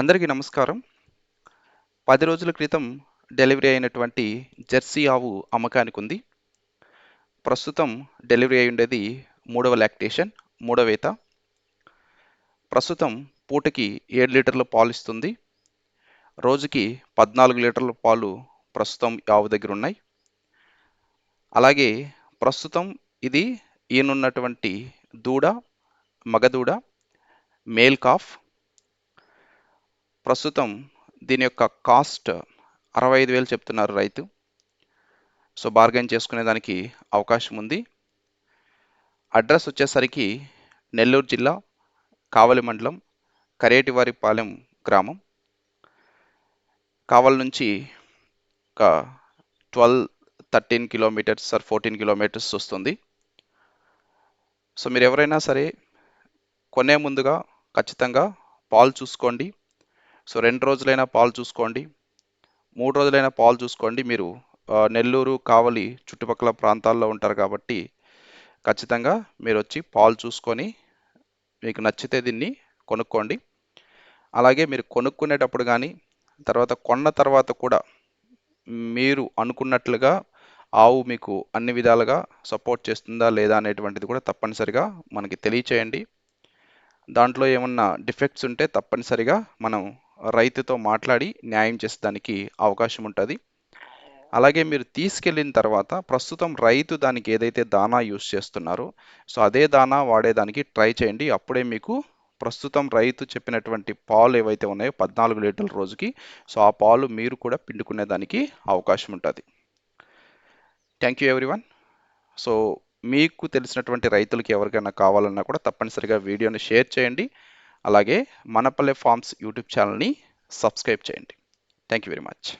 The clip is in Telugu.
అందరికీ నమస్కారం. 10 రోజుల క్రితం డెలివరీ అయినటువంటి జెర్సీ ఆవు అమ్మకానికుంది. ప్రస్తుతం డెలివరీ అయ్యుండేది మూడవ లాక్టేషన్, మూడవ ఈత. ప్రస్తుతం పూటకి 7 లీటర్ల పాలిస్తుంది. రోజుకి 14 లీటర్ల పాలు ప్రస్తుతం ఆవు దగ్గరున్నాయి. అలాగే ప్రస్తుతం ఇది ఈనున్నటువంటి దూడ, మగ మేల్ కాఫ్. ప్రస్తుతం దీని యొక్క కాస్ట్ 65,000 చెప్తున్నారు రైతు. సో బార్గెన్ చేసుకునే దానికి అవకాశం ఉంది. అడ్రస్ వచ్చేసరికి నెల్లూరు జిల్లా, కావలి మండలం, కరేటివారిపాలెం గ్రామం. కావలి నుంచి ఒక 13 కిలోమీటర్స్ ఆర్ 14 కిలోమీటర్స్ వస్తుంది. సో మీరు ఎవరైనా సరే కొనే ముందుగా ఖచ్చితంగా పాలు చూసుకోండి. సో 2 రోజులైనా పాలు చూసుకోండి, 3 రోజులైనా పాలు చూసుకోండి. మీరు నెల్లూరు, కావలి చుట్టుపక్కల ప్రాంతాల్లో ఉంటారు కాబట్టి ఖచ్చితంగా మీరు వచ్చి పాలు చూసుకొని మీకు నచ్చితే దీన్ని కొనుక్కోండి. అలాగే మీరు కొనుక్కునేటప్పుడు కానీ తర్వాత కొన్న తర్వాత కూడా మీరు అనుకున్నట్లుగా ఆవు మీకు అన్ని విధాలుగా సపోర్ట్ చేస్తుందా లేదా అనేటువంటిది కూడా తప్పనిసరిగా మనకి తెలియచేయండి. దాంట్లో ఏమన్నా డిఫెక్ట్స్ ఉంటే తప్పనిసరిగా మనం రైతుతో మాట్లాడి న్యాయం చేసేదానికి అవకాశం ఉంటుంది. అలాగే మీరు తీసుకెళ్ళిన తర్వాత ప్రస్తుతం రైతు దానికి ఏదైతే దానా యూస్ చేస్తున్నారో సో అదే దానా వాడేదానికి ట్రై చేయండి. అప్పుడే మీకు ప్రస్తుతం రైతు చెప్పినటువంటి పాలు ఏవైతే ఉన్నాయో 14 లీటర్ల రోజుకి, సో ఆ పాలు మీరు కూడా పిండుకునే దానికి అవకాశం ఉంటుంది. Thank you everyone. సో మీకు తెలిసినటువంటి రైతులకి ఎవరికైనా కావాలన్నా కూడా తప్పనిసరిగా వీడియోని షేర్ చేయండి. అలాగే మనపల్లె ఫార్మ్స్ యూట్యూబ్ ఛానల్ని సబ్స్క్రైబ్ చేయండి. Thank you very much.